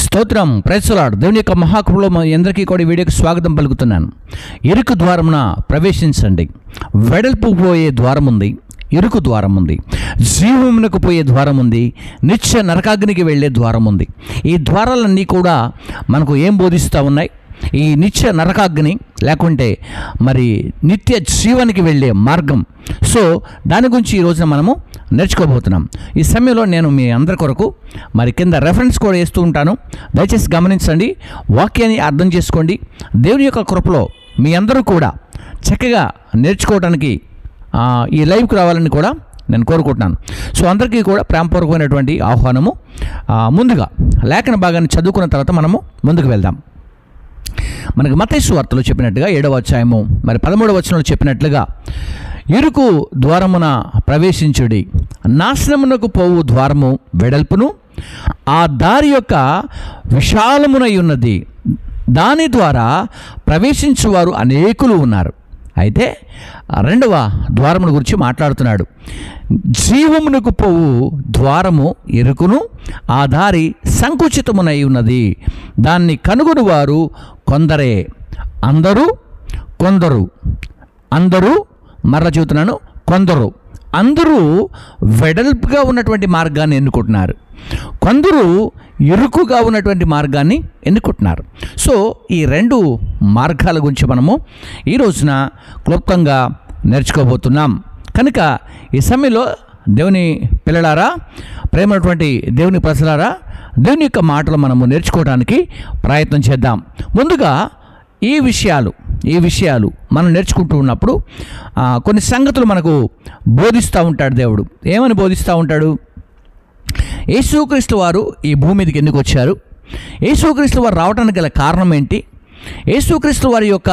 స్తోత్రం, praise the lord. దేవుని యొక్క మహాకృపలో మీ అందరికీ కూడా ఈ వీడియోకి స్వాగతం పలుకుతున్నాను. ఇరుకు ద్వారమున ప్రవేశించండి. వెడల్పు పోయే ద్వారం ఉంది, ఇరుకు ద్వారం ఉంది. జీవమునకు పోయే ద్వారం ఉంది, నిత్య నరకాగ్నికి వెళ్ళే ద్వారం ఉంది. ఈ ద్వారాలన్నీ కూడా మనకు ఏం బోధిస్తూ ఉన్నాయి? ఈ నిత్య నరకాగ్ని లేకుంటే మరి నిత్య జీవానికి వెళ్ళే మార్గం. సో దాని గురించి ఈ రోజున మనము నేర్చుకోబోతున్నాం. ఈ సమయంలో నేను మీ అందరి కొరకు మరి కింద రెఫరెన్స్ కూడా వేస్తూ ఉంటాను, దయచేసి గమనించండి, వాక్యాన్ని అర్థం చేసుకోండి. దేవుని యొక్క కృపలో మీ అందరూ కూడా చక్కగా నేర్చుకోవడానికి ఈ లైవ్కి రావాలని కూడా నేను కోరుకుంటున్నాను. సో అందరికీ కూడా ప్రేమపూర్వకమైనటువంటి ఆహ్వానము. ముందుగా లేఖన భాగాన్ని చదువుకున్న తర్వాత మనము ముందుకు వెళ్దాం. మనకు మత్తయి సువార్తలో చెప్పినట్టుగా 7వ అధ్యాయము మరి 13వ వచనంలో చెప్పినట్లుగా, ఇరుకు ద్వారమున ప్రవేశించుడి, నాశనమునకు పోవు ద్వారము వెడల్పును, ఆ దారి యొక్క విశాలమునై ఉన్నది, దాని ద్వారా ప్రవేశించువారు అనేకులు ఉన్నారు. అయితే రెండవ ద్వారముల గురించి మాట్లాడుతున్నాడు. జీవమునకు పోవు ద్వారము ఇరుకును, ఆ దారి సంకుచితమునై ఉన్నది, దాన్ని కనుగొని వారు కొందరే. అందరూ మరల చెబుతున్నాను, అందరూ వెడల్పుగా ఉన్నటువంటి మార్గాన్ని ఎన్నుకుంటున్నారు, కొందరు ఇరుకుగా ఉన్నటువంటి మార్గాన్ని ఎన్నుకుంటున్నారు. సో ఈ రెండు మార్గాల గురించి మనము ఈ రోజున క్లుప్తంగా నేర్చుకోబోతున్నాం. కనుక ఈ సమయంలో దేవుని పిల్లలారా, ప్రేమైనటువంటి దేవుని ప్రజలారా, దేవుని యొక్క మాటలు మనము నేర్చుకోవడానికి ప్రయత్నం చేద్దాం. ముందుగా ఈ విషయాలు మనం నేర్చుకుంటూ ఉన్నప్పుడు కొన్ని సంగతులు మనకు బోధిస్తూ ఉంటాడు దేవుడు. ఏమని బోధిస్తూ ఉంటాడు? యేసుక్రీస్తు వారు ఈ భూమి మీదకి ఎందుకు వచ్చారు? యేసుక్రీస్తు వారు రావడానికి గల కారణం ఏంటి? యేసుక్రీస్తు వారి యొక్క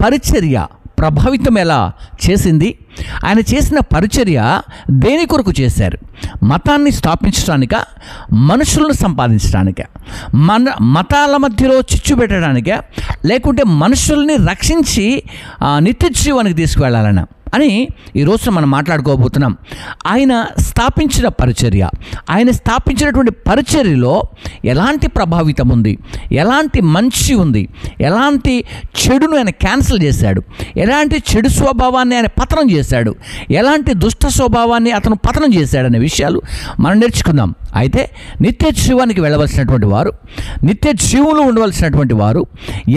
పరిచర్య ప్రభావితం ఎలా చేసింది? ఆయన చేసిన పరిచర్య దేని కొరకు చేశారు? మతాన్ని స్థాపించడానిక, మనుషులను సంపాదించడానిక, మతాల మధ్యలో చిచ్చు పెట్టడానిక, లేకుంటే మనుషుల్ని రక్షించి నిత్య జీవానికి తీసుకువెళ్ళాలన్నా అని ఈరోజు మనం మాట్లాడుకోబోతున్నాం. ఆయన స్థాపించినటువంటి పరిచర్యలో ఎలాంటి ప్రభావితం ఉంది, ఎలాంటి మంచి ఉంది, ఎలాంటి చెడును ఆయన క్యాన్సిల్ చేశాడు, ఎలాంటి చెడు స్వభావాన్ని ఆయన పతనం చేశాడు, ఎలాంటి దుష్ట స్వభావాన్ని అతను పతనం చేశాడనే విషయాలు మనం నేర్చుకుందాం. అయితే నిత్య జీవానికి వెళ్ళవలసినటువంటి వారు, నిత్య జీవంలో ఉండవలసినటువంటి వారు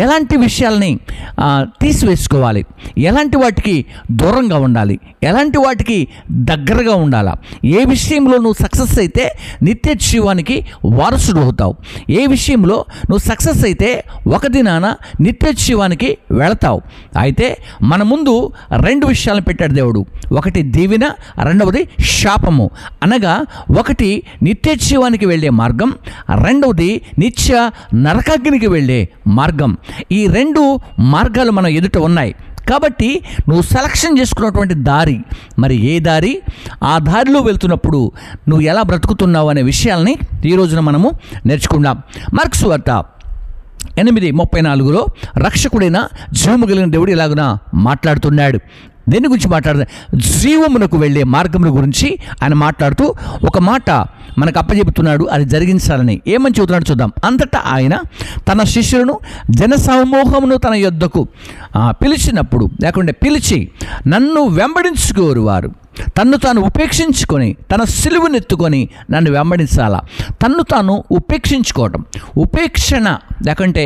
ఎలాంటి విషయాల్ని తీసివేసుకోవాలి, ఎలాంటి వాటికి దూరంగా ఉండాలి, ఎలాంటి వాటికి దగ్గరగా ఉండాలా, ఏ విషయంలో నువ్వు సక్సెస్ అయితే నిత్య జీవానికి వారసుడు అవుతావు, ఏ విషయంలో నువ్వు సక్సెస్ అయితే ఒక దినాన నిత్య జీవానికి వెళతావు. అయితే మన ముందు రెండు విషయాలను పెట్టాడు దేవుడు. ఒకటి దీవెన, రెండవది శాపము. అనగా ఒకటి నిత్య జీవానికి వెళ్ళే మార్గం, రెండవది నిత్య నరకాగ్నికి వెళ్ళే మార్గం. ఈ రెండు మార్గాలు మన ఎదుట ఉన్నాయి. కాబట్టి నువ్వు సెలక్షన్ చేసుకున్నటువంటి దారి మరి ఏ దారి, ఆ దారిలో వెళ్తున్నప్పుడు నువ్వు ఎలా బ్రతుకుతున్నావు అనే విషయాల్ని ఈ రోజున మనము నేర్చుకుందాం. మార్కు సువార్త 8:34లో రక్షకుడైన జీవము కలిగిన దేవుడు ఇలాగున మాట్లాడుతున్నాడు. దేని గురించి మాట్లాడుతున్నాడు? జీవమునకు వెళ్ళే మార్గముల గురించి ఆయన మాట్లాడుతూ ఒక మాట మనకు అప్పచెబుతున్నాడు, అది జరిగించాలని. ఏమని చెబుతున్నాడు చూద్దాం. అంతటా ఆయన తన శిష్యులను జనసమూహమును తన యొద్దకు పిలిచినప్పుడు, లేకుంటే పిలిచి, నన్ను వెంబడించుకోరు వారు తన్ను తాను ఉపేక్షించుకొని తన సిలువనెత్తుకొని నన్ను వెంబడించాలా. తన్ను తాను ఉపేక్షించుకోవటం, ఉపేక్షణ లేకుంటే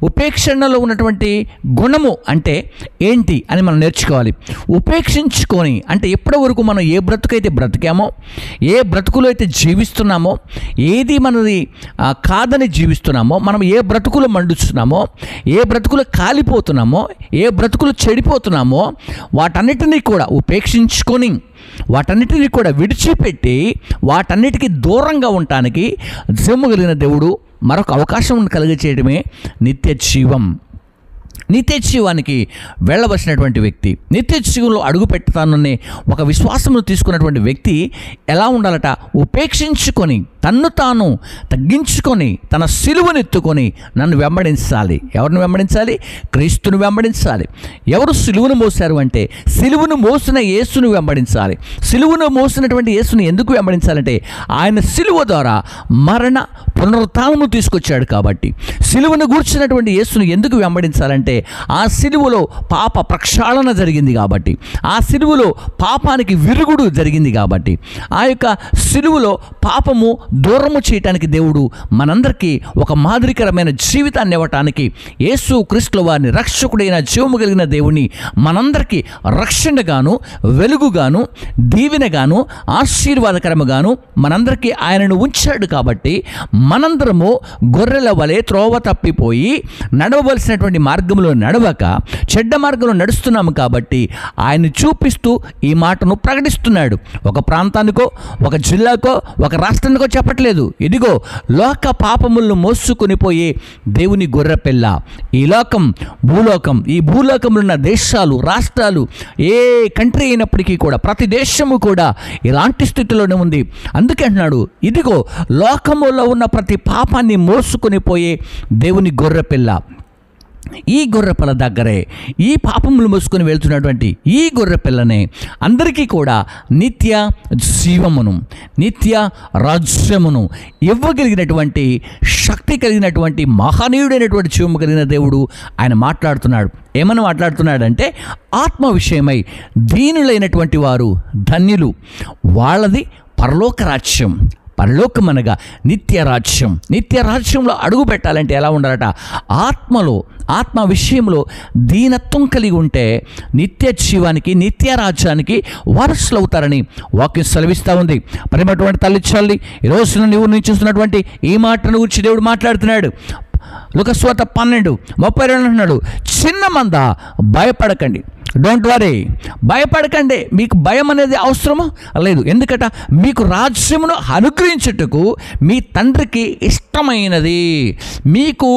ఉపేక్షణలో ఉన్నటువంటి గుణము అంటే ఏంటి అని మనం నేర్చుకోవాలి. ఉపేక్షించుకొని అంటే ఎప్పటి వరకు మనం ఏ బ్రతుకైతే బ్రతికామో, ఏ బ్రతుకులో అయితే జీవిస్తున్నామో, ఏది మనది కాదని జీవిస్తున్నామో, మనం ఏ బ్రతుకులు మండుస్తున్నామో, ఏ బ్రతుకులు కాలిపోతున్నామో, ఏ బ్రతుకులు చెడిపోతున్నామో వాటన్నిటినీ కూడా ఉపేక్షించుకొని, వాటన్నిటినీ కూడా విడిచిపెట్టి వాటన్నిటికీ దూరంగా ఉండటానికి జీవము కలిగిన దేవుడు మరొక అవకాశం కలిగచేయడమే నిత్య జీవం. నిత్య జీవానికి వెళ్ళవలసినటువంటి వ్యక్తి, నిత్య జీవంలో అడుగు పెడతాననే ఒక విశ్వాసమును తీసుకున్నటువంటి వ్యక్తి ఎలా ఉండాలట? ఉపేక్షించుకొని తన్ను తాను తగ్గించుకొని తన సిలువనెత్తుకొని నన్ను వెంబడించాలి. ఎవరిని వెంబడించాలి? క్రీస్తుని వెంబడించాలి. ఎవరు సిలువను మోసారు అంటే సిలువను మోసిన యేసును వెంబడించాలి. సిలువను మోసినటువంటి యేసుని ఎందుకు వెంబడించాలంటే ఆయన సిలువ ద్వారా మరణ పునరుత్థానము తీసుకొచ్చాడు కాబట్టి. సిలువను గూర్చినటువంటి యేసును ఎందుకు వెంబడించాలంటే ఆ సిలువలో పాప ప్రక్షాళన జరిగింది కాబట్టి, ఆ సిలువలో పాపానికి విరుగుడు జరిగింది కాబట్టి, ఆ యొక్క సిలువలో పాపము దూరము చేయటానికి దేవుడు మనందరికీ ఒక మాదిరికరమైన జీవితాన్ని ఇవ్వటానికి యేసు క్రీస్తుల వారిని రక్షకుడైన జీవము కలిగిన దేవుని మనందరికీ రక్షణగాను, వెలుగుగాను, దీవెనగాను, ఆశీర్వాదకరముగాను మనందరికీ ఆయనను ఉంచాడు. కాబట్టి మనందరము గొర్రెల వలె త్రోవ తప్పిపోయి నడవవలసినటువంటి మార్గంలో నడవక చెడ్డ మార్గంలో నడుస్తున్నాము కాబట్టి ఆయన చూపిస్తూ ఈ మాటను ప్రకటిస్తున్నాడు. ఒక ప్రాంతానికో, ఒక జిల్లాకో, ఒక రాష్ట్రానికో చెప్పట్లేదు. ఇదిగో లోక పాపములను మోసుకొని పోయే దేవుని గొర్రెపిల్ల. ఈ లోకం, భూలోకం, ఈ భూలోకంలో ఉన్న దేశాలు, రాష్ట్రాలు, ఏ కంట్రీ అయినప్పటికీ కూడా ప్రతి దేశము కూడా ఇలాంటి స్థితిలోనే ఉంది. అందుకే అంటున్నాడు, ఇదిగో లోకములో ఉన్న ప్రతి పాపాన్ని మోసుకొని పోయే దేవుని గొర్రెపిల్ల. ఈ గొర్రెపిల్ల దగ్గరే ఈ పాపములు మోసుకొని వెళ్తున్నటువంటి ఈ గొర్రెపిల్లనే అందరికీ కూడా నిత్య జీవమును, నిత్య రాజ్యమును ఇవ్వగలిగినటువంటి శక్తి కలిగినటువంటి మహనీయుడైనటువంటి జీవము కలిగిన దేవుడు ఆయన మాట్లాడుతున్నాడు. ఏమని మాట్లాడుతున్నాడంటే ఆత్మ విషయమై దీనులైనటువంటి వారు ధన్యులు, వాళ్ళది పరలోక రాజ్యం. పరలోకం అనగా నిత్య రాజ్యం. నిత్య రాజ్యంలో అడుగు పెట్టాలంటే ఎలా ఉండాలట? ఆత్మలో, ఆత్మ విషయంలో దీనత్వం కలిగి ఉంటే నిత్య జీవానికి, నిత్య రాజ్యానికి వారసులు అవుతారని వాక్యం సెలవిస్తూ ఉంది. ప్రేమటువంటి తల్లిదండ్రులు, ఈ రోజున నువ్వు నుంచి చూస్తున్నటువంటి ఈ మాటను గురించి దేవుడు మాట్లాడుతున్నాడు. లూకాసు 12:32 అంటున్నాడు, చిన్న మంద భయపడకండి, డోంట్ వరీ, భయపడకండి. మీకు భయం అనేది అవసరమో లేదు. ఎందుకంటే మీకు రాజ్యమును అనుగ్రహించుటకు మీ తండ్రికి ఇష్టమైనది, మీకు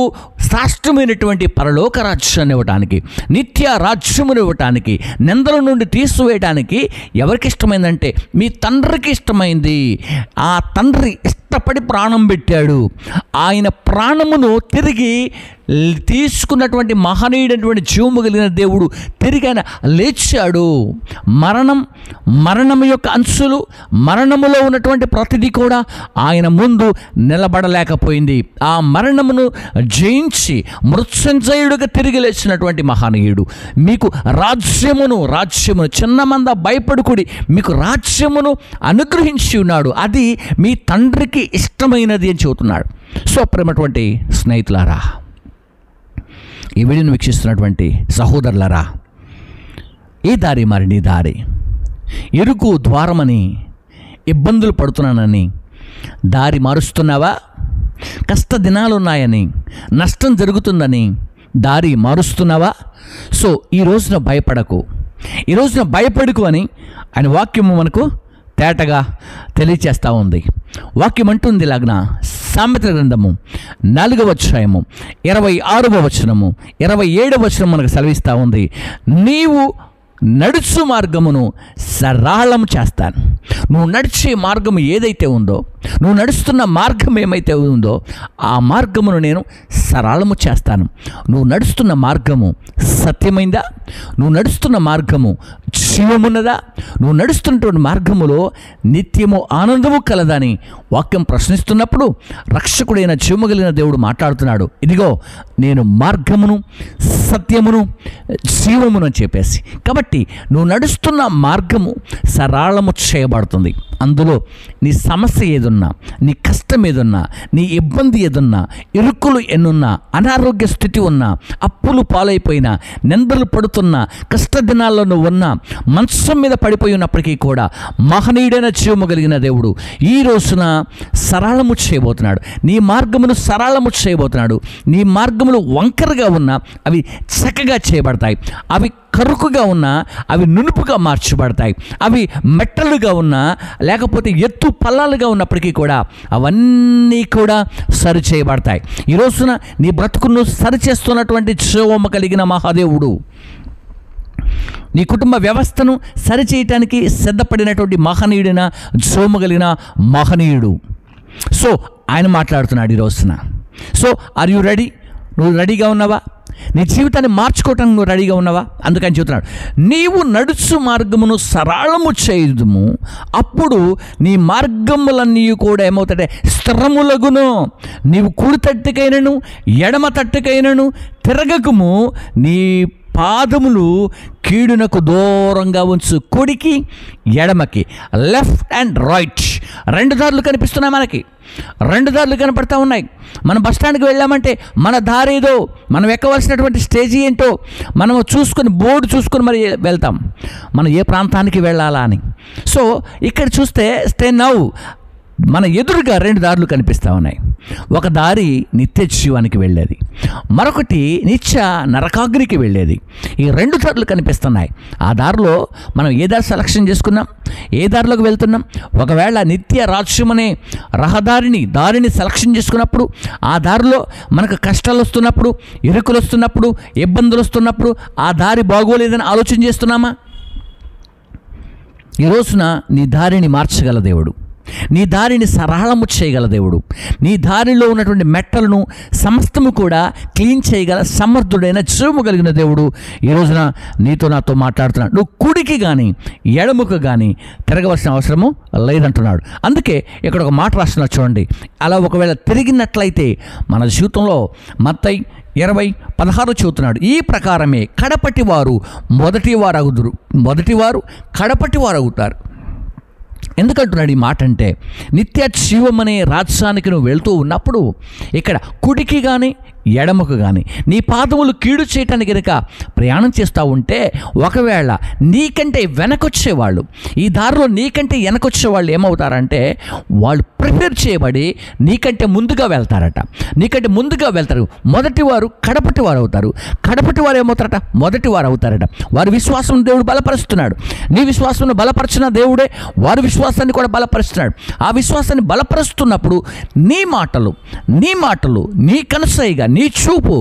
శాశ్వతమైనటువంటి పరలోక రాజ్యాన్ని ఇవ్వటానికి, నిత్య రాజ్యమును ఇవ్వటానికి, నిందల నుండి తీసివేయడానికి ఎవరికి ఇష్టమైందంటే మీ తండ్రికి ఇష్టమైంది. ఆ తండ్రి ఇష్టపడి ప్రాణం పెట్టాడు. ఆయన ప్రాణమును తిరిగి తీసుకున్నటువంటి మహనీయుడైనటువంటి జీవము కలిగిన దేవుడు తిరిగి ఆయన లేచాడు. మరణం యొక్క అంచులు, మరణములో ఉన్నటువంటి ప్రతిదీ కూడా ఆయన ముందు నిలబడలేకపోయింది. ఆ మరణమును జయించి మృత్యుంజయుడుగా తిరిగి లేచినటువంటి మహనీయుడు మీకు రాజ్యమును చిన్న మంద భయపడుకుడి, మీకు రాజ్యమును అనుగ్రహించి ఉన్నాడు. అది మీ తండ్రికి ఇష్టమైనది అని చెబుతున్నాడు. సో ప్రేమటువంటి స్నేహితులారా, ఈ వీడియోను వీక్షిస్తున్నటువంటి సహోదరులారా, ఈ దారి మరి నీ దారి, ఇరుకు ద్వారమని ఇబ్బందులు పడుతున్నానని దారి మారుస్తున్నావా? కష్ట దినాలున్నాయని, నష్టం జరుగుతుందని దారి మారుస్తున్నావా? సో ఈ రోజున భయపడకు, ఈ రోజున భయపడకు అని ఆయన వాక్యము మనకు తేటగా తెలియచేస్తూ ఉంది. వాక్యం అంటుంది ఇలాగన, సామెతల గ్రంథము 4వ అధ్యాయము 26వ వచనము 27వ వచనం మనకు సెలవిస్తూ ఉంది, నీవు నడుచు మార్గమును సరళం చేస్తాను. నువ్వు నడిచే మార్గము ఏదైతే ఉందో, నువ్వు నడుస్తున్న మార్గం ఏమైతే ఉందో ఆ మార్గమును నేను సరళము చేస్తాను. నువ్వు నడుస్తున్న మార్గము సత్యమైందా? నువ్వు నడుస్తున్న మార్గము జీవమున్నదా? నువ్వు నడుస్తున్నటువంటి మార్గములో నిత్యము ఆనందము కలదని వాక్యం ప్రశ్నిస్తున్నప్పుడు రక్షకుడైన జీవము కలిగిన దేవుడు మాట్లాడుతున్నాడు. ఇదిగో నేను మార్గమును, సత్యమును, జీవమును అని చెప్పేసి. కాబట్టి నువ్వు నడుస్తున్న మార్గము సరళము చేయబడుతుంది. అందులో నీ సమస్య ఏదున్నా, నీ కష్టం ఏదున్నా, నీ ఇబ్బంది ఏదున్నా, ఇరుకులు ఎన్నున్నా, అనారోగ్య స్థితి ఉన్నా, అప్పులు పాలైపోయినా, నిందలు పడుతున్నా, కష్ట దినాల్లో నువ్వు ఉన్నా, మంచం మీద పడిపోయి ఉన్నప్పటికీ కూడా మహనీయుడైన జీవము కలిగిన దేవుడు ఈ రోజున సరళము చేయబోతున్నాడు. నీ మార్గమును సరళము చేయబోతున్నాడు. నీ మార్గములు వంకరగా ఉన్నా అవి చక్కగా చేయబడతాయి. అవి కరుకుగా ఉన్నా అవి నునుపుగా మార్చబడతాయి. అవి మెట్టలుగా ఉన్నా లేకపోతే ఎత్తు పల్లాలుగా ఉన్నప్పటికీ కూడా అవన్నీ కూడా సరి చేయబడతాయి. ఈ రోజున నీ బ్రతుకును సరిచేస్తున్నటువంటి జీవము కలిగిన మహాదేవుడు, నీ కుటుంబ వ్యవస్థను సరిచేయటానికి సిద్ధపడినటువంటి మహనీయుడైన జీవము కలిగిన మహనీయుడు, సో ఆయన మాట్లాడుతున్నాడు ఈ రోజున. So are you ready? నువ్వు రెడీగా ఉన్నావా? నీ జీవితాన్ని మార్చుకోవటానికి నువ్వు రెడీగా ఉన్నావా? అందుకని చెబుతున్నాడు, నీవు నడుచు మార్గమును సరళము చేయుదుము, అప్పుడు నీ మార్గములన్నీ కూడా ఏమవుతాయి? స్థిరములగును. నీవు కుడి తట్టుకైనను ఎడమ తట్టుకైనను తిరగకము, నీ పాదములు కీడునకు దూరంగా ఉంచు. కుడికి ఎడమకి, లెఫ్ట్ అండ్ రైట్, రెండు దారులు కనిపిస్తున్నాయి మనకి, రెండు దారులు కనపడతా ఉన్నాయి. మనం బస్టాండ్కి వెళ్ళామంటే మన దారి ఏదో, మనం ఎక్కవలసినటువంటి స్టేజీ ఏంటో మనం చూసుకొని, బోర్డు చూసుకొని మరి వెళ్తాం మనం ఏ ప్రాంతానికి వెళ్ళాలా అని. సో ఇక్కడ చూస్తే స్టే నౌ మన ఎదురుగా రెండు దారులు కనిపిస్తూ ఉన్నాయి. ఒక దారి నిత్య జీవానికి వెళ్ళేది, మరొకటి నిత్య నరకాగ్నికి వెళ్ళేది. ఈ రెండు దారులు కనిపిస్తున్నాయి. ఆ దారిలో మనం ఏ దారి సెలక్షన్ చేసుకున్నాం, ఏ దారిలోకి వెళ్తున్నాం? ఒకవేళ నిత్య రాజ్యం అనే దారిని సెలక్షన్ చేసుకున్నప్పుడు, ఆ దారిలో మనకు కష్టాలు వస్తున్నప్పుడు, ఇరుకులు వస్తున్నప్పుడు, ఇబ్బందులు వస్తున్నప్పుడు ఆ దారి బాగోలేదని ఆలోచన చేస్తున్నామా? ఈ రోజున నీ దారిని మార్చగల దేవుడు, నీ దారిని సరళము చేయగల దేవుడు, నీ దారిలో ఉన్నటువంటి మెట్టలను సమస్తము కూడా క్లీన్ చేయగల సమర్థుడైన జీవము కలిగిన దేవుడు ఈ రోజున నీతో నాతో మాట్లాడుతున్నాడు. నువ్వు కుడికి కానీ ఎడముకు కానీ తిరగవలసిన అవసరము లేదంటున్నాడు. అందుకే ఇక్కడ ఒక మాట రాస్తున్నా చూడండి. అలా ఒకవేళ తిరిగినట్లయితే మన జీవితంలో మత్తయి 20:16 చెబుతున్నాడు, ఈ ప్రకారమే కడపటివారు మొదటివారు కడపటివారు అవుతారు. ఎందుకంటున్నాడు ఈ మాట అంటే, నిత్య జీవం అనే రాజ్యానికి నువ్వు వెళ్తూ ఉన్నప్పుడు ఇక్కడ కుడికి కానీ ఎడమకు కానీ నీ పాదములు కీడు చేయటానికి కనుక ప్రయాణం చేస్తూ ఉంటే, ఒకవేళ నీకంటే వెనకొచ్చేవాళ్ళు, ఈ దారిలో నీకంటే వెనకొచ్చేవాళ్ళు ఏమవుతారంటే, వాళ్ళు ప్రిపేర్ చేయబడి నీకంటే ముందుగా వెళ్తారట. నీకంటే ముందుగా వెళ్తారు. మొదటివారు కడపటివారు అవుతారు. కడపటివారు ఏమవుతారట? మొదటివారు అవుతారట. వారి విశ్వాసం దేవుడు బలపరుస్తున్నాడు. నీ విశ్వాసం బలపరిచిన దేవుడే వారి విశ్వాసాన్ని కూడా బలపరుస్తున్నాడు. ఆ విశ్వాసాన్ని బలపరుస్తున్నప్పుడు నీ మాటలు నీ కనుసైగా, నీ చూపు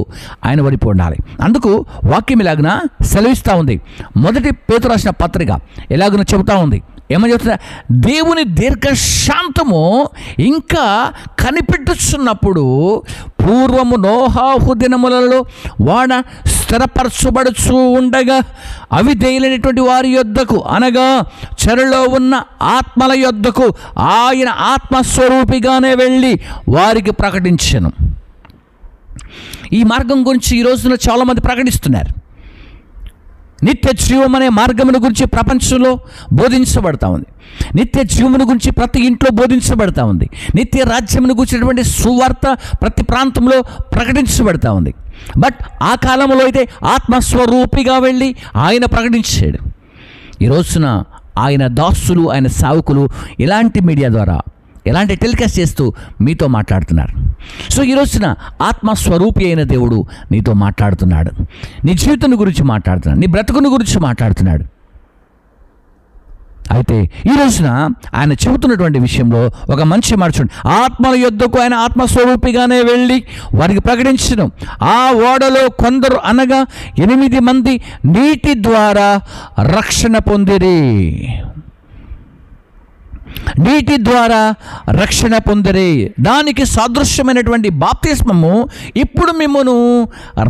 ఆయన వైపు ఉండాలి. అందుకు వాక్యం ఇలాగున సెలవిస్తూ ఉంది. మొదటి పేతురు రాసిన పత్రిక ఎలాగున చెబుతూ ఉంది. ఏమని చెప్తున్నా? దేవుని దీర్ఘశాంతము ఇంకా కనిపెట్టుచున్నప్పుడు, పూర్వము నోహాహు దినములలో వాడ స్థిరపరచబడుచు ఉండగా అవిధేయులైనటువంటి వారి యొద్దకు, అనగా చెరలో ఉన్న ఆత్మల యొద్దకు ఆయన ఆత్మస్వరూపిగానే వెళ్ళి వారికి ప్రకటించెను. ఈ మార్గం గురించి ఈ రోజున చాలామంది ప్రకటిస్తున్నారు. నిత్య జీవం అనే మార్గమును గురించి ప్రపంచంలో బోధించబడతా ఉంది. నిత్య జీవమును గురించి ప్రతి ఇంట్లో బోధించబడతా ఉంది. నిత్య రాజ్యమును గురించినటువంటి సువార్త ప్రతి ప్రాంతంలో ప్రకటించబడతా ఉంది. బట్ ఆ కాలంలో అయితే ఆత్మస్వరూపిగా వెళ్ళి ఆయన ప్రకటించాడు. ఈ రోజున ఆయన దాసులు, ఆయన సేవకులు ఇలాంటి మీడియా ద్వారా, ఎలాంటి టెలికాస్ట్ చేస్తూ మీతో మాట్లాడుతున్నారు. సో ఈ రోజున ఆత్మస్వరూపి అయిన దేవుడు నీతో మాట్లాడుతున్నాడు. నీ జీవితం గురించి మాట్లాడుతున్నాడు, నీ బ్రతుకుని గురించి మాట్లాడుతున్నాడు. అయితే ఈ రోజున ఆయన చెబుతున్నటువంటి విషయంలో ఒక మంచి మాట చూడండి. ఆత్మల యొద్దకు ఆయన ఆత్మస్వరూపిగానే వెళ్ళి వారికి ప్రకటించను. ఆ ఓడలో కొందరు, అనగా 8 మంది నీటి ద్వారా రక్షణ పొందిరి. నీటి ద్వారా రక్షణ పొందిరి. దానికి సాదృశ్యమైనటువంటి బాప్తిస్మము ఇప్పుడు మిమ్మును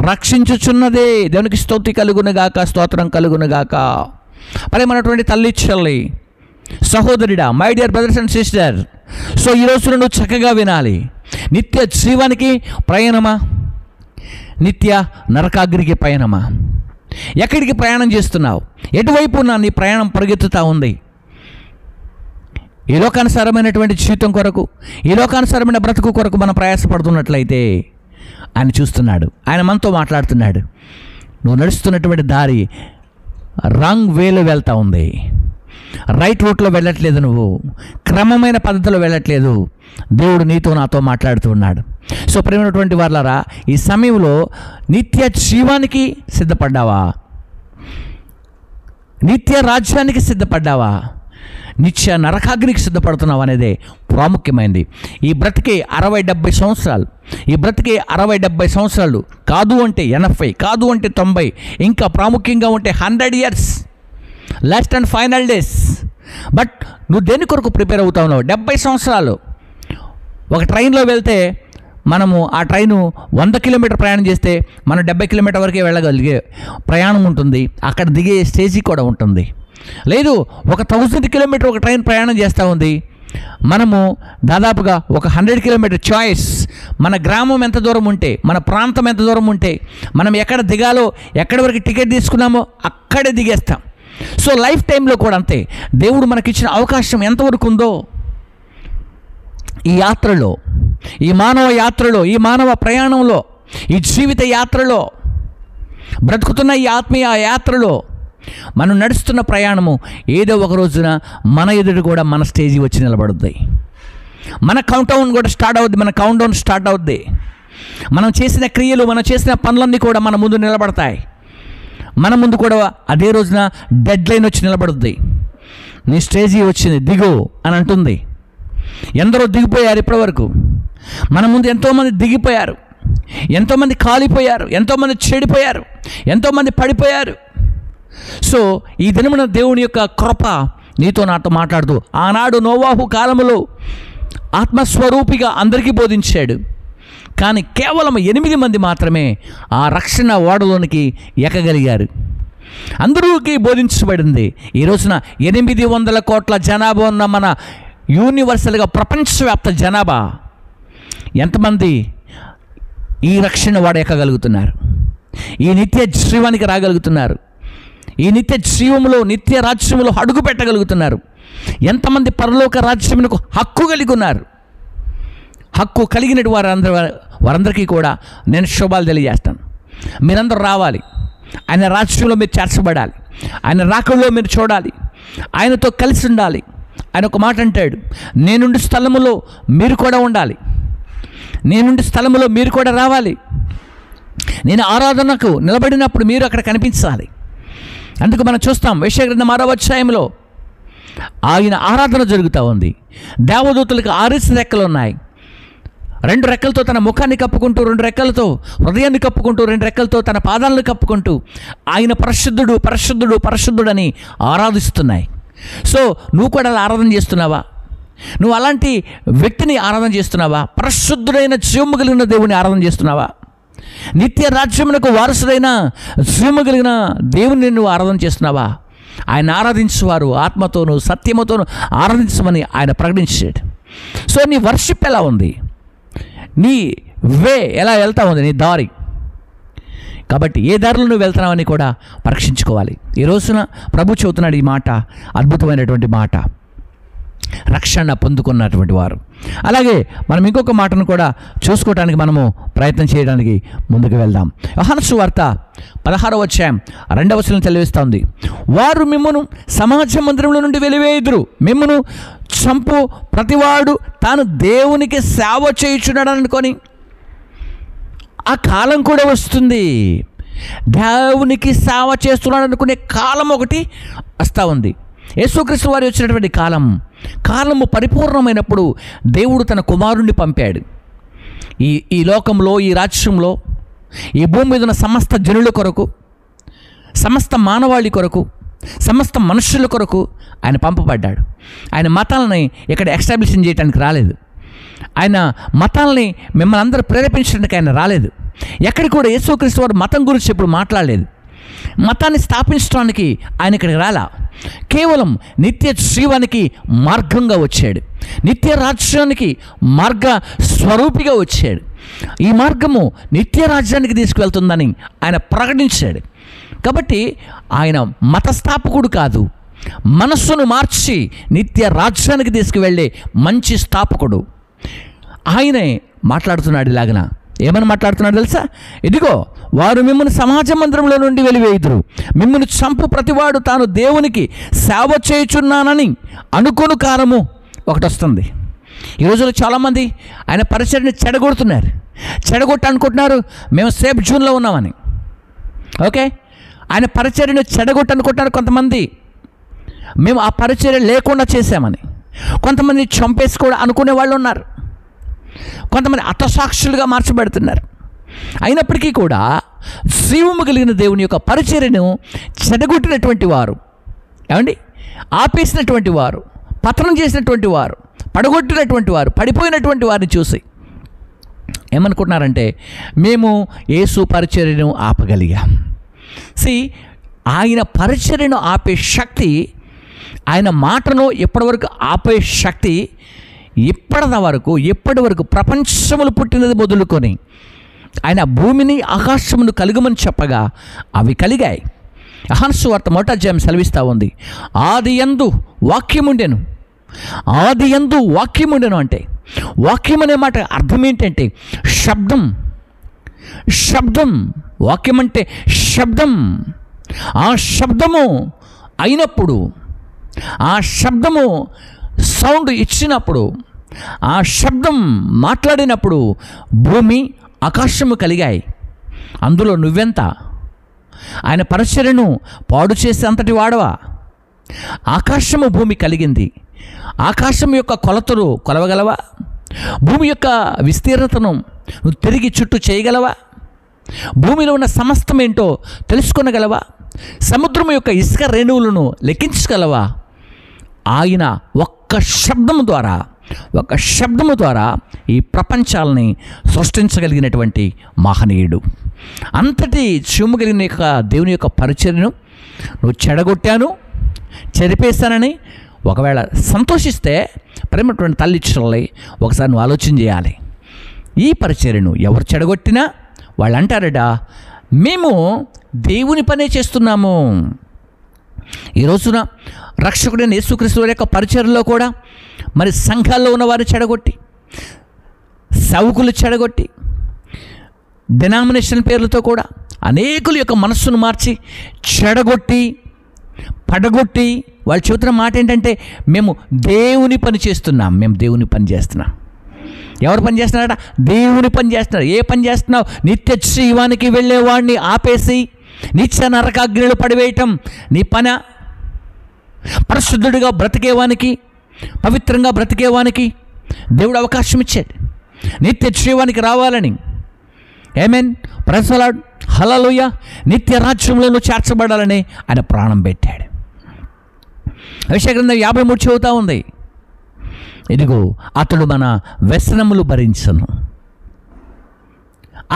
రక్షించుచున్నదే. దేవునికి స్తోత్రం కలుగునుగాక. ప్రేమైనటువంటి తల్లి, చెల్లి, సహోదరుడా, my dear brothers and sister, so ఈ రోజున నువ్వు చక్కగా వినాలి. నిత్య జీవానికి ప్రయాణమా, నిత్య నరకాగ్నికి ప్రయాణమా? ఎక్కడికి ప్రయాణం చేస్తున్నావు? ఎటువైపు నీ ప్రయాణం పరిగెత్తుతూ ఉంది? ఈ లోకానుసారమైనటువంటి జీవితం కొరకు, ఈ లోకానుసారమైన బ్రతుకు కొరకు మనం ప్రయాసపడుతున్నట్లయితే ఆయన చూస్తున్నాడు. ఆయన మనతో మాట్లాడుతున్నాడు. నువ్వు నడుస్తున్నటువంటి దారి రాంగ్ వేలో వెళ్తూ ఉంది. రైట్ రూట్లో వెళ్ళట్లేదు, నువ్వు క్రమమైన పద్ధతిలో వెళ్ళట్లేదు. దేవుడు నీతో నాతో మాట్లాడుతూ ఉన్నాడు. సో ప్రియమైనటువంటి వారలారా, ఈ సమయంలో నిత్య జీవానికి సిద్ధపడ్డావా? నిత్య రాజ్యానికి సిద్ధపడ్డావా? నిత్య నరకాగ్నికి సిద్ధపడుతున్నావు అనేదే ప్రాముఖ్యమైనది. ఈ బ్రతికే 60-70 సంవత్సరాలు, ఈ బ్రతికే 60-70 సంవత్సరాలు కాదు అంటే 80, కాదు అంటే 90, ఇంకా ప్రాముఖ్యంగా ఉంటే 100 years, last and final days. But నువ్వు దేని కొరకు ప్రిపేర్ అవుతా ఉన్నావు? 70 సంవత్సరాలు ఒక ట్రైన్లో వెళ్తే మనము ఆ ట్రైను 100 కిలోమీటర్ ప్రయాణం చేస్తే మనం 70 కిలోమీటర్ వరకే వెళ్ళగలిగే ప్రయాణం ఉంటుంది. అక్కడ దిగే స్టేజీ కూడా ఉంటుంది. లేదు, ఒక 1000 కిలోమీటర్ ఒక ట్రైన్ ప్రయాణం చేస్తూ ఉంది. మనము దాదాపుగా ఒక 100 కిలోమీటర్ చాయిస్. మన గ్రామం ఎంత దూరం ఉంటే, మన ప్రాంతం ఎంత దూరం ఉంటే, మనం ఎక్కడ దిగాలో, ఎక్కడి వరకు టికెట్ తీసుకున్నామో అక్కడే దిగేస్తాం. సో లైఫ్ టైంలో కూడా అంతే. దేవుడు మనకిచ్చిన అవకాశం ఎంతవరకు ఉందో ఈ యాత్రలో, ఈ మానవ యాత్రలో, ఈ మానవ ప్రయాణంలో, ఈ జీవిత యాత్రలో, బ్రతుకుతున్న ఈ ఆత్మీయ యాత్రలో మనం నడుస్తున్న ప్రయాణము ఏదో ఒక రోజున మన ఎదురు కూడా మన స్టేజీ వచ్చి నిలబడుద్ది. మన కౌంటౌన్ కూడా స్టార్ట్ అవుద్ది. మన కౌంటౌన్ స్టార్ట్ అవుద్ది. మనం చేసిన క్రియలు, మనం చేసిన పనులన్నీ కూడా మన ముందు నిలబడతాయి. మన ముందు కూడా అదే రోజున డెడ్ లైన్ వచ్చి నిలబడుద్ది. నీ స్టేజీ వచ్చింది, దిగు అని అంటుంది. ఎందరో దిగిపోయారు ఇప్పటివరకు. మన ముందు ఎంతోమంది దిగిపోయారు, ఎంతోమంది కాలిపోయారు, ఎంతోమంది చెడిపోయారు, ఎంతోమంది పడిపోయారు. సో ఈ దినమున దేవుని యొక్క కృప నీతో నాతో మాట్లాడుతూ, ఆనాడు నోవాహు కాలములో ఆత్మస్వరూపిగా అందరికీ బోధించాడు. కానీ కేవలం 8 మంది మాత్రమే ఆ రక్షణ ఓడలోనికి ఎక్కగలిగారు. అందరికీ బోధించబడింది. ఈ రోజున 800 కోట్ల జనాభా ఉన్న మన యూనివర్సల్గా ప్రపంచవ్యాప్త జనాభా ఎంతమంది ఈ రక్షణ వాడు ఎక్కగలుగుతున్నారు? ఈ నిత్య జీవానికి రాగలుగుతున్నారు? ఈ నిత్య జీవంలో, నిత్య రాజ్యంలో అడుగు పెట్టగలుగుతున్నారు? ఎంతమంది పరలోక రాజ్యమునకు హక్కు కలిగి ఉన్నారు? హక్కు కలిగిన వారందరికీ కూడా నేను శుభాలు తెలియజేస్తాను. మీరందరూ రావాలి. ఆయన రాజ్యంలో మీరు చేర్చబడాలి. ఆయన రాకడలో మీరు చూడాలి. ఆయనతో కలిసి ఉండాలి. ఆయన ఒక మాట అంటాడు, నేనుండి స్థలములో మీరు కూడా ఉండాలి. నేనుండి స్థలములో మీరు కూడా రావాలి. నేను ఆరాధనకు నిలబడినప్పుడు మీరు అక్కడ కనిపించాలి. అందుకు మనం చూస్తాం యెషయా గ్రంథం 6వ అధ్యాయంలో ఆయన ఆరాధన జరుగుతూ ఉంది. దేవదూతలకు 6 రెక్కలు ఉన్నాయి. 2 రెక్కలతో తన ముఖాన్ని కప్పుకుంటూ, 2 రెక్కలతో హృదయాన్ని కప్పుకుంటూ, 2 రెక్కలతో తన పాదాలను కప్పుకుంటూ ఆయన పరిశుద్ధుడు, పరిశుద్ధుడు, పరిశుద్ధుడని ఆరాధిస్తున్నాయి. సో నువ్వు కూడా అలా ఆరాధన చేస్తున్నావా? నువ్వు అలాంటి వ్యక్తిని ఆరాధన చేస్తున్నావా? పరిశుద్ధుడైన జీవము కలిగిన దేవుని ఆరాధన చేస్తున్నావా? నిత్య రాజ్యమునకు వారసుడైన జీవము కలిగిన దేవుని నువ్వు ఆరాధన చేస్తున్నావా? ఆయన ఆరాధించేవారు ఆత్మతోనూ సత్యముతోనూ ఆరాధించమని ఆయన ప్రకటించాడు. సో నీ వర్షిప్ ఎలా ఉంది? నీ వే ఎలా వెళ్తా ఉంది? నీ దారి. కాబట్టి ఏ దారిలో నువ్వు వెళ్తున్నావని కూడా పరీక్షించుకోవాలి. ఈ రోజున ప్రభు చెబుతున్నాడు ఈ మాట, అద్భుతమైనటువంటి మాట, రక్షణ పొందుకున్నటువంటి వారు. అలాగే మనం ఇంకొక మాటను కూడా చూసుకోవడానికి మనము ప్రయత్నం చేయడానికి ముందుకు వెళ్దాం. యోహాను సువార్త 16వ అధ్యాయం 2వ వచనం తెలియజేస్తుంది, వారు మిమ్మును సమాజ మందిరంలో నుండి వెలివేయుదురు, మిమ్మును చంపు ప్రతివాడు తాను దేవునికి సేవ చేయుచున్నాడు అనుకొని. ఆ కాలం కూడా వస్తుంది. దేవునికి సేవ చేస్తున్నాడు అనుకునే కాలం ఒకటి వస్తూ ఉంది. యేసుక్రీస్తు వారు వచ్చినటువంటి కాలము పరిపూర్ణమైనప్పుడు దేవుడు తన కుమారుణ్ణి పంపాడు. ఈ లోకంలో, ఈ రాజ్యంలో, ఈ భూమి మీద ఉన్న సమస్త జనుల కొరకు, సమస్త మానవాళి కొరకు, సమస్త మనుషుల కొరకు ఆయన పంపబడ్డాడు. ఆయన మతాలని ఇక్కడ ఎస్టాబ్లిష్ చేయడానికి రాలేదు. ఆయన మతాలని మిమ్మల్ని అందరూ ప్రేరేపించడానికి ఆయన రాలేదు. ఎక్కడికి కూడా యేసుక్రీస్తు వారు మతం గురించి ఎప్పుడు మాట్లాడలేదు. మతాన్ని స్థాపించడానికి ఆయన ఇక్కడికి రాలా. కేవలం నిత్య జీవానికి మార్గంగా వచ్చాడు. నిత్య రాజ్యానికి మార్గ స్వరూపిగా వచ్చాడు. ఈ మార్గము నిత్య రాజ్యానికి తీసుకువెళ్తుందని ఆయన ప్రకటించాడు. కాబట్టి ఆయన మతస్థాపకుడు కాదు, మనస్సును మార్చి నిత్య రాజ్యానికి తీసుకువెళ్ళే మంచి స్థాపకుడు. ఆయనే మాట్లాడుతున్నాడు. ఇలాగన ఏమని మాట్లాడుతున్నాడు తెలుసా? ఇదిగో వారు మిమ్మల్ని సమాజ మందిరంలో నుండి వెలివేయుదురు, మిమ్మల్ని చంపు ప్రతివాడు తాను దేవునికి సేవ చేయుచున్నానని అనుకోను కాలము ఒకటి వస్తుంది. ఈ రోజుల్లో చాలామంది ఆయన పరిచర్ని చెడగొడుతున్నారు. అనుకుంటున్నారు మేము సేఫ్ జోన్లో ఉన్నామని. ఓకే, ఆయన పరిచర్యను చెడగొట్టనుకుంటున్నారు కొంతమంది. మేము ఆ పరిచర్య లేకుండా చేశామని. కొంతమంది చంపేసి కూడా అనుకునే వాళ్ళు ఉన్నారు. కొంతమంది హతసాక్షులుగా మార్చబడుతున్నారు. అయినప్పటికీ కూడా జీవము కలిగిన దేవుని యొక్క పరిచర్యను చెడగొట్టినటువంటి వారు, ఏమండి, ఆపేసినటువంటి వారు, పతనం చేసినటువంటి వారు, పడగొట్టినటువంటి వారు, పడిపోయినటువంటి వారిని చూసి ఏమనుకుంటున్నారంటే మేము యేసు పరిచర్యను ఆపగలిగాం. ఆయన పరిచర్యను ఆపే శక్తి, ఆయన మాటను ఎప్పటి ఆపే శక్తి ఎప్పటి వరకు ప్రపంచములు పుట్టినది మొదలుకొని ఆయన భూమిని ఆకాశమును కలుగమని చెప్పగా అవి కలిగాయి. యోహాను సువార్త 1వ అధ్యాయం సెలవిస్తూ ఉంది, ఆదియందు వాక్యముండెను. ఆదియందు వాక్యముండెను అంటే వాక్యం అనే మాట అర్థం ఏంటంటే శబ్దం. వాక్యం అంటే శబ్దం. ఆ శబ్దము అయినప్పుడు, ఆ శబ్దము సౌండ్ ఇచ్చినప్పుడు, ఆ శబ్దం మాట్లాడినప్పుడు భూమి ఆకాశము కలిగాయి. అందులో నువ్వెంత? ఆయన పరిచర్యను పాడు చేసే అంతటి వాడవా? ఆకాశము భూమి కలిగింది. ఆకాశం యొక్క కొలతలు కొలవగలవా? భూమి యొక్క విస్తీర్ణతను నువ్వు తిరిగి చుట్టూ చేయగలవా? భూమిలో ఉన్న సమస్తం ఏంటో తెలుసుకొనగలవా? సముద్రం యొక్క ఇసుక రేణువులను లెక్కించగలవా? ఆయన ఒక్క శబ్దము ద్వారా ఈ ప్రపంచాలని సృష్టించగలిగినటువంటి మహనీయుడు. అంతటి చూము కలిగిన యొక్క దేవుని యొక్క పరిచర్యను నువ్వు చెరిపేశానని ఒకవేళ సంతోషిస్తే ప్రేమటువంటి తల్లి చెల్లి ఒకసారి నువ్వు ఆలోచన చేయాలి. ఈ పరిచర్యను ఎవరు చెడగొట్టినా వాళ్ళు అంటారట, మేము దేవుని పనే చేస్తున్నాము. ఈ రోజున రక్షకుడైన యేసుక్రీస్తు వారి యొక్క పరిచర్యలో కూడా మరి సంఘాల్లో ఉన్నవారు చెడగొట్టి, సౌకులు చెడగొట్టి, డినామినేషన్ పేర్లతో కూడా అనేకుల యొక్క మనస్సును మార్చి చెడగొట్టి పడగొట్టి వాళ్ళు చెబుతున్న మాట ఏంటంటే మేము దేవుని పని చేస్తున్నాం. ఎవరు పని చేస్తున్నారట? దేవుని పని చేస్తున్నారు. ఏ పని చేస్తున్నావు? నిత్య జీవానికి వెళ్ళేవాడిని ఆపేసి నిత్య నరకాగ్నిలో పడివేయటం నీ పని. పరిశుద్ధుడిగా బ్రతికేవానికి, పవిత్రంగా బ్రతికేవానికి దేవుడు అవకాశం ఇచ్చాడు నిత్య జీవానికి రావాలని. ఆమేన్, ప్రైజ్ ది లార్డ్, హల్లెలూయా. నిత్య రాజ్యంలో చేర్చబడాలని ఆయన ప్రాణం పెట్టాడు. యెషయా గ్రంథం 53 చెబుతా ఉంది, ఇదిగో అతడు మన వ్యసనములు భరించను.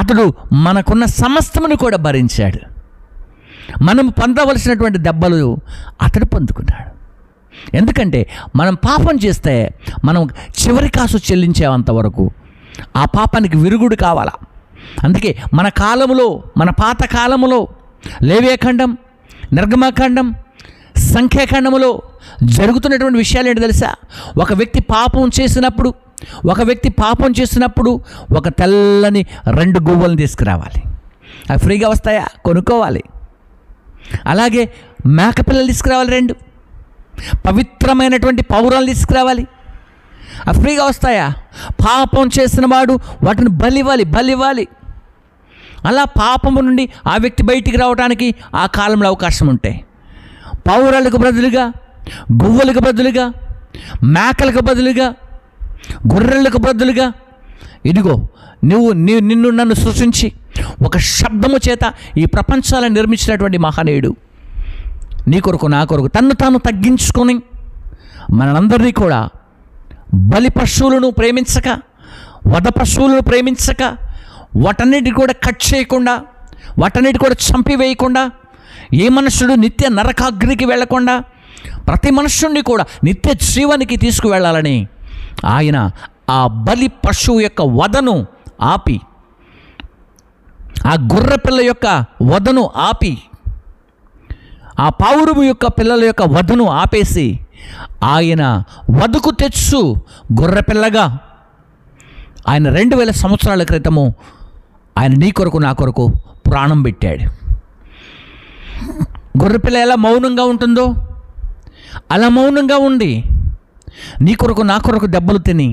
అతడు మనకున్న సమస్తమును కూడా భరించాడు. మనం పొందవలసినటువంటి దెబ్బలు అతడు పొందుకున్నాడు. ఎందుకంటే మనం పాపం చేస్తే మనం చివరి కాసు చెల్లించేంతవరకు ఆ పాపానికి విరుగుడు కావాలా. అందుకే మన కాలములో, మన పాత కాలములో లేవ్యకాండం, నిర్గమకాండం, సంఖ్యాకాండములో జరుగుతున్నటువంటి విషయాలు ఏంటి తెలుసా? ఒక వ్యక్తి పాపం చేసినప్పుడు ఒక తెల్లని 2 గువ్వలను తీసుకురావాలి. అవి ఫ్రీగా వస్తాయా? కొనుక్కోవాలి. అలాగే మేకపిల్లలు తీసుకురావాలి 2. పవిత్రమైనటువంటి పౌరాలు తీసుకురావాలి. అవి ఫ్రీగా వస్తాయా? పాపం చేసిన వాడు వాటిని బలివ్వాలి. అలా పాపము నుండి ఆ వ్యక్తి బయటికి రావడానికి ఆ కాలంలో అవకాశం ఉంటాయి. పౌరాలకు బదులుగా, గువ్వలకు బదులుగా, మేకలకు బదులుగా, గొర్రెలకు బదులుగా ఇదిగో నిన్ను నన్ను సృష్టించి ఒక శబ్దము చేత ఈ ప్రపంచాలను నిర్మించినటువంటి మహనీయుడు నీ కొరకు, నా కొరకు తన్ను తాను తగ్గించుకొని మనందరినీ కూడా బలి పశువులను ప్రేమించక, వధ పశువులను ప్రేమించక, వాటన్నిటి కూడా కట్ చేయకుండా, వాటన్నిటి కూడా చంపివేయకుండా, ఏ మనుషుడు నిత్య నరకాగ్నికి వెళ్లకుండా ప్రతి మనుషుడిని కూడా నిత్య జీవానికి తీసుకువెళ్ళాలని ఆయన ఆ బలి పశువు యొక్క వధను ఆపి, ఆ గొర్రె పిల్ల యొక్క వధను ఆపి, ఆ పావురము యొక్క పిల్లల యొక్క వధను ఆపేసి ఆయన వధకు తెచ్చు గొర్రె పిల్లగా ఆయన 2000 సంవత్సరాల క్రితము ఆయన నీ కొరకు, నా కొరకు ప్రాణం పెట్టాడు. గొర్రెపిల్ల ఎలా మౌనంగా ఉంటుందో అలా మౌనంగా ఉండి నీ కొరకు, నా కొరకు దెబ్బలు తిని,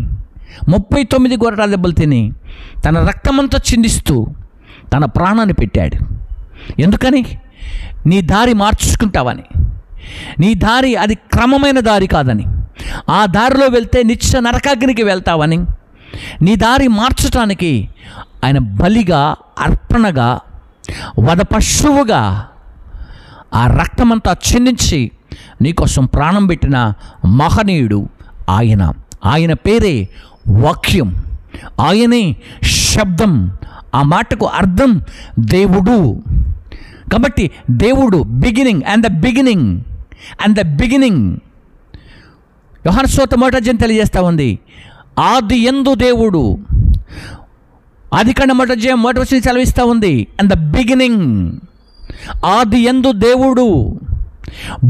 39 గొర్రెల దెబ్బలు తిని తన రక్తమంతా చిందిస్తూ తన ప్రాణాన్ని పెట్టాడు. ఎందుకని? నీ దారి మార్చుకుంటావని. నీ దారి అది క్రమమైన దారి కాదని, ఆ దారిలో వెళ్తే నిత్య నరకాగ్నికి వెళ్తావని నీ దారి మార్చటానికి ఆయన బలిగా, అర్పణగా, వధ పశువుగా ఆ రక్తమంతా చిందించి నీకోసం ప్రాణం పెట్టిన మహనీయుడు ఆయన. ఆయన పేరే వాక్యం, ఆయనే శబ్దం. ఆ మాటకు అర్థం దేవుడు. కాబట్టి దేవుడు బిగినింగ్ అండ్ ద బిగినింగ్ యోహాను సువార్త 1 తెలియజేస్తూ ఉంది, ఆది యందు దేవుడు. ఆదికాండం 1 సెలవిస్తూ ఉంది, అండ్ ద బిగినింగ్. ఆది యందు దేవుడు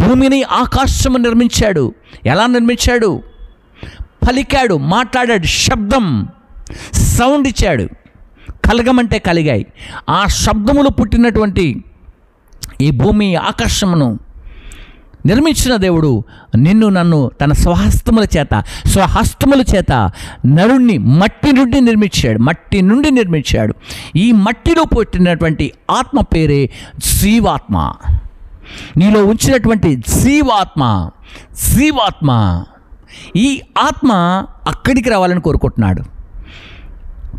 భూమిని ఆకాశము నిర్మించాడు. ఎలా నిర్మించాడు? పలికాడు, మాట్లాడాడు, శబ్దం, సౌండ్ ఇచ్చాడు. కలగమంటే కలిగాయి. ఆ శబ్దములు పుట్టినటువంటి ఈ భూమి ఆకాశమును నిర్మించిన దేవుడు నిన్ను నన్ను తన స్వహస్తముల చేత నరుణ్ణి మట్టి నుండి నిర్మించాడు. ఈ మట్టిలో పుట్టినటువంటి ఆత్మ పేరే జీవాత్మ. నీలో ఉంచినటువంటి జీవాత్మ ఈ ఆత్మ అక్కడికి రావాలని కోరుకుంటున్నాడు.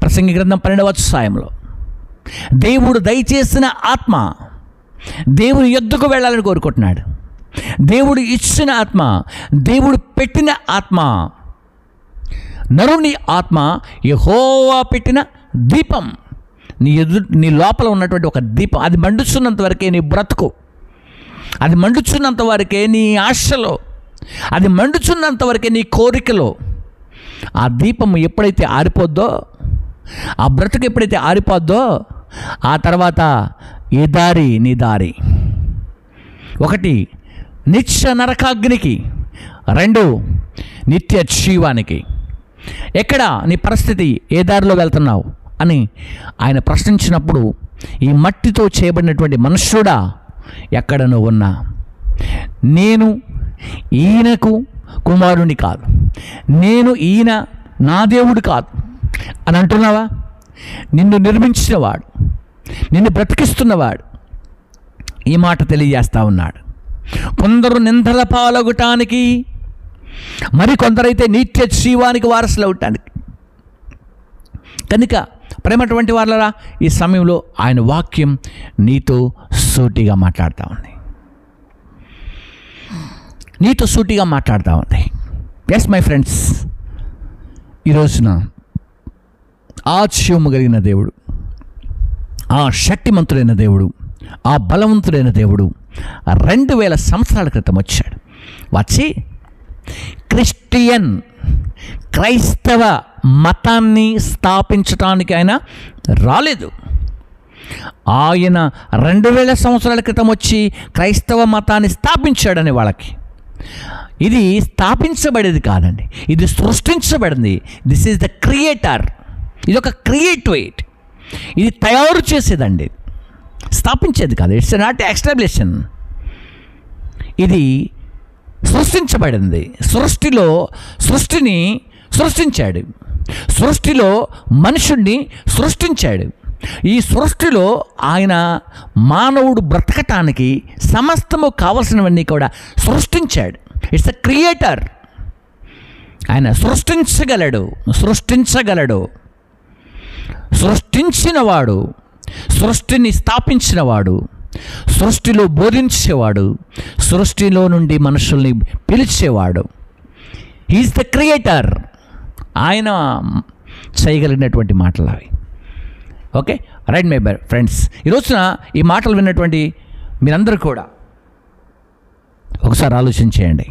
ప్రసంగి గ్రంథం 12వ అధ్యాయంలో దేవుడు దయచేసిన ఆత్మ దేవుని యొద్దకు వెళ్ళాలని కోరుకుంటున్నాడు. దేవుడు ఇచ్చిన ఆత్మ, దేవుడు పెట్టిన ఆత్మ, నరుని ఆత్మ యెహోవా పెట్టిన దీపం. నీ లోపల ఉన్నటువంటి ఒక దీపం. అది మండుచున్నంత వరకే నీ బ్రతుకు, అది మండుచున్నంత వరకే నీ ఆశలో, అది మండుచున్నంత వరకే నీ కోరికలో. ఆ దీపం ఎప్పుడైతే ఆరిపోద్దో, ఆ బ్రతుకు ఎప్పుడైతే ఆరిపోద్దో, ఆ తర్వాత ఏ దారి నీ దారి. 1 నిత్య నరకాగ్నికి, 2 నిత్య జీవానికి. ఎక్కడ నీ పరిస్థితి? ఏ దారిలో వెళ్తున్నావు అని ఆయన ప్రశ్నించినప్పుడు, ఈ మట్టితో చేయబడినటువంటి మనుష్యుడా ఎక్కడ నువ్వు ఉన్నా, నేను ఈయనకు కుమారుని కాదు, నేను ఈయన నా దేవుడు కాదు అని అంటున్నావా? నిన్ను నిర్మించినవాడు, నిన్ను బ్రతికిస్తున్నవాడు ఈ మాట తెలియజేస్తూ ఉన్నాడు. కొందరు నిందల పాలగటానికి, మరి కొందరైతే నిత్య జీవానికి వారసులు అవటానికి. కనుక ప్రేమటువంటి వాళ్ళరా, ఈ సమయంలో ఆయన వాక్యం నీతో సూటిగా మాట్లాడుతూ ఉంది. ఎస్ మై ఫ్రెండ్స్, ఈ రోజున ఆ జీవము కలిగిన దేవుడు, ఆ శక్తిమంతుడైన దేవుడు, ఆ బలవంతుడైన దేవుడు 2000 సంవత్సరాల క్రితం వచ్చాడు. వచ్చి క్రైస్తవ మతాన్ని స్థాపించడానికి ఆయన రాలేదు. ఆయన 2000 సంవత్సరాల క్రితం వచ్చి క్రైస్తవ మతాన్ని స్థాపించాడని వాళ్ళకి. ఇది స్థాపించబడేది కాదండి, ఇది సృష్టించబడింది. This is the creator. ఇది ఒక క్రియేటివేట్, ఇది తయారు చేసేదండి, స్థాపించేది కాదు. It's not ఎస్టాబ్లిషన్. ఇది సృష్టించబడింది. సృష్టిని సృష్టించాడు, సృష్టిలో మనుషుణ్ణి సృష్టించాడు. ఈ సృష్టిలో ఆయన మానవుడు బ్రతకటానికి సమస్తము కావలసినవన్నీ కూడా సృష్టించాడు. It's a creator. ఆయన సృష్టించగలడు. సృష్టించినవాడు, సృష్టిని స్థాపించినవాడు, సృష్టిలో బోధించేవాడు, సృష్టిలో నుండి మనుషుల్ని పిలిచేవాడు. He's the creator. ఆయన చేయగలిగినటువంటి మాటలు అవి. ఓకే, రైట్ మై ఫ్రెండ్స్, ఈ రోజున ఈ మాటలు విన్నటువంటి మీరందరూ కూడా ఒకసారి ఆలోచించేయండి.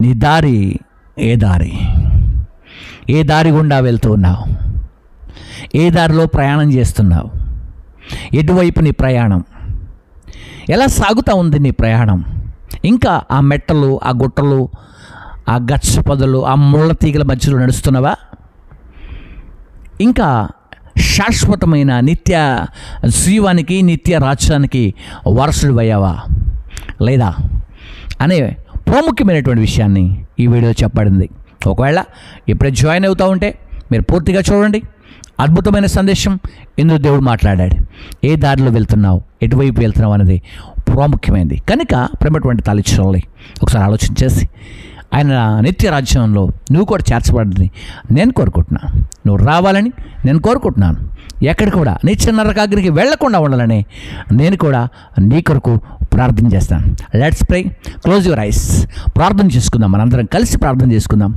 నీ దారి ఏ దారి గుండా వెళ్తూ ఉన్నావు? ఏ దారిలో ప్రయాణం చేస్తున్నావు? ఎటువైపు నీ ప్రయాణం? ఎలా సాగుతూ ఉంది నీ ప్రయాణం? ఇంకా ఆ మెట్టలు, ఆ గుట్టలు, ఆ గచ్చ పొదలు, ఆ ముళ్ళ తీగల మధ్యలో నడుస్తున్నావా? ఇంకా శాశ్వతమైన నిత్య జీవానికి, నిత్య రాజ్యానికి వారసుడు అయ్యావా లేదా అనే ప్రాముఖ్యమైనటువంటి విషయాన్ని ఈ వీడియో చెప్పబడింది. ఒకవేళ ఇప్పుడే జాయిన్ అవుతూ ఉంటే మీరు పూర్తిగా చూడండి. అద్భుతమైన సందేశం ఇందులో దేవుడు మాట్లాడాడు. ఏ దారిలో వెళ్తున్నావు, ఎటువైపు వెళ్తున్నావు అనేది ప్రాముఖ్యమైనది. కనుక ప్రేమటువంటి తల్లిదండ్రులని ఒకసారి ఆలోచన చేసి ఆయన నిత్య రాజ్యంలో నువ్వు కూడా చేర్చబడింది నేను కోరుకుంటున్నాను. నువ్వు రావాలని నేను కోరుకుంటున్నాను. ఎక్కడ కూడా నిత్య నరకాగ్నికి వెళ్లకుండా ఉండాలని నేను కూడా నీ కొరకు ప్రార్థన చేస్తాను. Let's pray. Close your eyes. ప్రార్థన చేసుకుందాం. మనందరం కలిసి ప్రార్థన చేసుకుందాం.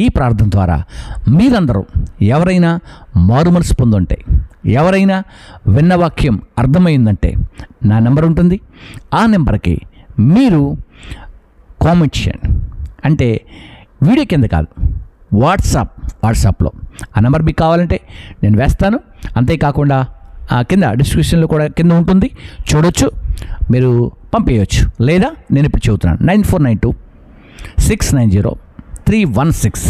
ఈ ప్రార్థన ద్వారా మీరందరూ ఎవరైనా మారు మనసు పొందుంటే, ఎవరైనా విన్న వాక్యం అర్థమైందంటే నా నెంబర్ ఉంటుంది. ఆ నెంబర్కి మీరు కామెంట్ చేయండి. అంటే వీడియో కింద కాదు, వాట్సాప్లో ఆ నెంబర్ మీకు కావాలంటే నేను వేస్తాను. అంతేకాకుండా కింద డిస్క్రిప్షన్లో కూడా కింద ఉంటుంది, చూడొచ్చు, మీరు పంపేయచ్చు. లేదా నేను ఇప్పుడు చెబుతున్నాను, 9492690316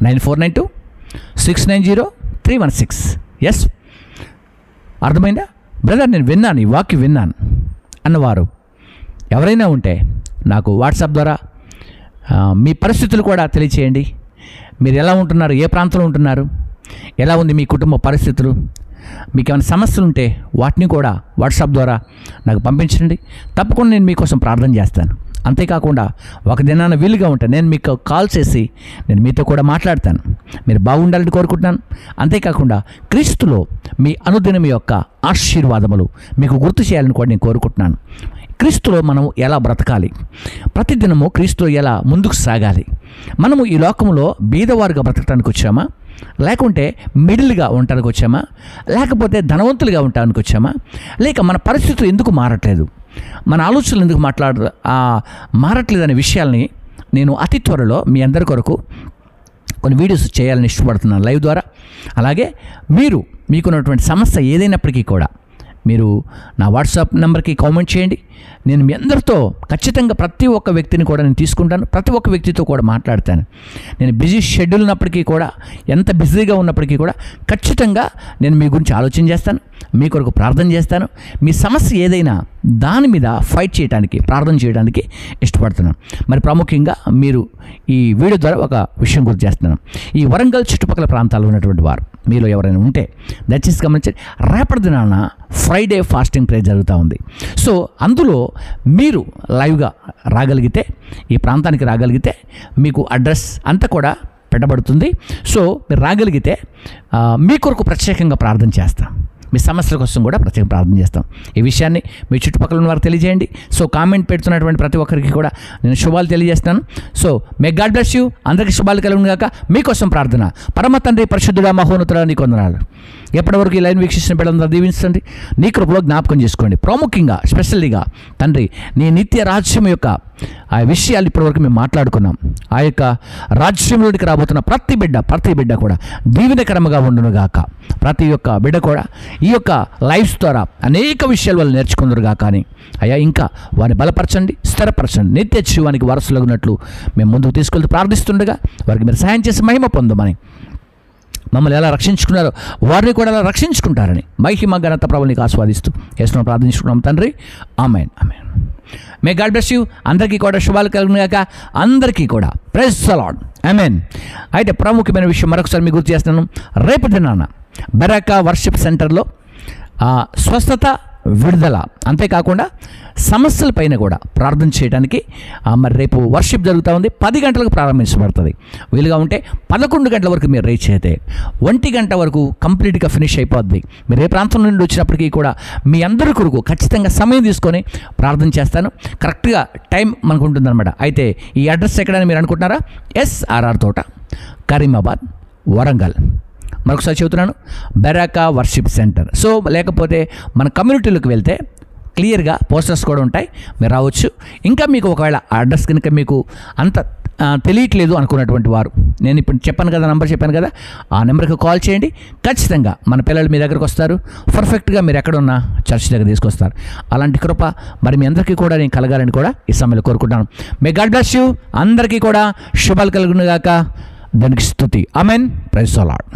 9492690316. ఎస్, అర్థమైందా బ్రదర్? నేను విన్నాను, ఈ వాక్యం విన్నాను అన్నవారు ఎవరైనా ఉంటే నాకు వాట్సాప్ ద్వారా మీ పరిస్థితులు కూడా తెలియచేయండి. మీరు ఎలా ఉంటున్నారు, ఏ ప్రాంతంలో ఉంటున్నారు, ఎలా ఉంది మీ కుటుంబ పరిస్థితులు, మీకు ఏమైనా సమస్యలు ఉంటే వాటిని కూడా వాట్సాప్ ద్వారా నాకు పంపించండి. తప్పకుండా నేను మీకోసం ప్రార్థన చేస్తాను. అంతేకాకుండా ఒక దినాన వీలుగా ఉంటే నేను మీకు కాల్ చేసి నేను మీతో కూడా మాట్లాడతాను. మీరు బాగుండాలని కోరుకుంటున్నాను. అంతేకాకుండా క్రీస్తులో మీ అనుదినం యొక్క ఆశీర్వాదములు మీకు గుర్తు చేయాలని కూడా నేను కోరుకుంటున్నాను. క్రీస్తులో మనం ఎలా బ్రతకాలి, ప్రతిదినము క్రీస్తులో ఎలా ముందుకు సాగాలి, మనము ఈ లోకంలో బీదవారుగా బ్రతకడానికి వచ్చామా, లేకుంటే మిడిల్గా ఉండటానికి వచ్చామా, లేకపోతే ధనవంతులుగా ఉండటానికి వచ్చామా, లేక మన పరిస్థితులు ఎందుకు మారట్లేదు, మన ఆలోచనలు ఎందుకు మారట్లేదు అనే విషయాల్ని నేను అతి త్వరలో మీ అందరి కొరకు కొన్ని వీడియోస్ చేయాలని ఇష్టపడుతున్నాను లైవ్ ద్వారా. అలాగే మీకున్నటువంటి సమస్య ఏదైనప్పటికీ కూడా మీరు నా వాట్సాప్ నెంబర్కి కామెంట్ చేయండి. నేను మీ అందరితో ఖచ్చితంగా ప్రతి ఒక్క వ్యక్తిని కూడా నేను తీసుకుంటాను. ప్రతి ఒక్క వ్యక్తితో కూడా మాట్లాడతాను. నేను బిజీ షెడ్యూల్ ఉన్నప్పటికీ కూడా, ఎంత బిజీగా ఉన్నప్పటికీ కూడా ఖచ్చితంగా నేను మీ గురించి ఆలోచన చేస్తాను, మీ కొరకు ప్రార్థన చేస్తాను. మీ సమస్య ఏదైనా దాని మీద ఫైట్ చేయడానికి, ప్రార్థన చేయడానికి ఇష్టపడుతున్నాను. మరి ప్రాముఖ్యంగా మీరు ఈ వీడియో ద్వారా ఒక విషయం గుర్తు చేస్తున్నాను. ఈ వరంగల్ చుట్టుపక్కల ప్రాంతాల్లో ఉన్నటువంటి వారు మీలో ఎవరైనా ఉంటే దయచేసి గమనించండి. రేపటి దినాన ఫ్రైడే ఫాస్టింగ్ ప్రే జరుగుతూ ఉంది. సో అందులో మీరు లైవ్గా రాగలిగితే, ఈ ప్రాంతానికి రాగలిగితే మీకు అడ్రస్ అంతా కూడా పెట్టబడుతుంది. సో మీరు రాగలిగితే మీ కొరకు ప్రత్యేకంగా ప్రార్థన చేస్తాం. మీ సమస్యల కోసం కూడా ప్రత్యేక ప్రార్థన చేస్తాం. ఈ విషయాన్ని మీ చుట్టుపక్కల ఉన్న వారికి తెలియజేయండి. సో కామెంట్ పెడుతున్నటువంటి ప్రతి ఒక్కరికి కూడా నేను శుభాలు తెలియజేస్తాను. So May God bless you. అందరికీ శుభాలు కలుగును గాక. మీకోసం ప్రార్థన. పరమ తండ్రి, పరిశుద్ధుడా, మహోన్నతుడా, నీకు వందనాలు. ఎప్పటివరకు ఈ లైన్ వీక్షించిన బిడ్డలందరూ దీవించండి. నీ కృపలో జ్ఞాపకం చేసుకోండి. ప్రాముఖ్యంగా స్పెషల్లీగా తండ్రి, నీ నిత్య రాజ్యం యొక్క ఆ విషయాలు ఇప్పటివరకు మేము మాట్లాడుకున్నాం. ఆ యొక్క రాజ్యంలోనికి రాబోతున్న ప్రతి బిడ్డ కూడా దీవెనకరముగా ఉండునుగాక. ప్రతి ఒక్క బిడ్డ కూడా ఈ యొక్క లైఫ్స్ ద్వారా అనేక విషయాలు వాళ్ళు నేర్చుకుందరుగా. కానీ అయ్యా, ఇంకా వారిని బలపరచండి, స్థిరపరచండి. నిత్య జీవానికి వారసులగినట్లు మేము ముందుకు తీసుకెళ్తూ ప్రార్థిస్తుండగా వారికి మీరు సహాయం చేసి మహిమ పొందమని, మమ్మల్ని ఎలా రక్షించుకున్నారో వారిని కూడా ఎలా రక్షించుకుంటారని మహిమ ఘనత ప్రభువునికి ఆస్వాదిస్తూ యేసును ప్రార్థించుకున్నాం తండ్రి. Amen, amen. May God bless you. అందరికీ కూడా శుభాలు కలుగుగాక. అందరికీ కూడా ప్రైజ్ ది లార్డ్. ఆమేన్. అయితే ప్రాముఖ్యమైన విషయం మరొకసారి మీకు గుర్తు చేస్తున్నాను. రేపటి దినాన బెరాకా వర్షిప్ సెంటర్లో స్వస్థత, విడుదల, అంతేకాకుండా సమస్యల పైన కూడా ప్రార్థన చేయడానికి మరి రేపు వర్షిప్ జరుగుతూ ఉంది. 10 గంటలకు ప్రారంభించబడుతుంది. వీలుగా ఉంటే 11 గంటల వరకు మీరు రీచ్ అయితే 1 గంట వరకు కంప్లీట్గా ఫినిష్ అయిపోద్ది. మీరు ఏ ప్రాంతం నుండి వచ్చినప్పటికీ కూడా మీ అందరి కొరకు ఖచ్చితంగా సమయం తీసుకొని ప్రార్థన చేస్తాను. కరెక్ట్గా టైం మనకు ఉంటుందన్నమాట. అయితే ఈ అడ్రస్ ఎక్కడని మీరు అనుకుంటున్నారా? SRR తోట, కరీమాబాద్, వరంగల్. మరొకసారి చెబుతున్నాను, బెరాకా వర్షిప్ సెంటర్. సో లేకపోతే మన కమ్యూనిటీలోకి వెళ్తే క్లియర్గా పోస్టర్స్ కూడా ఉంటాయి, మీరు రావచ్చు. ఇంకా మీకు ఒకవేళ అడ్రస్ కనుక మీకు అంత తెలియట్లేదు అనుకున్నటువంటి వారు, నేను ఇప్పుడు చెప్పాను కదా, నంబర్ చెప్పాను కదా, ఆ నెంబర్కి కాల్ చేయండి. ఖచ్చితంగా మన పిల్లలు మీ దగ్గరకు వస్తారు. పర్ఫెక్ట్గా మీరు ఎక్కడున్నా చర్చ్ దగ్గర తీసుకొస్తారు. అలాంటి కృప మరి మీ అందరికీ కూడా నేను కలగాలని కూడా ఈ సమయంలో కోరుకుంటాను. May God bless you. అందరికీ కూడా శుభాలు కలుగునుగాక. దానికి స్తుతి. ఆమెన్. Praise the lord.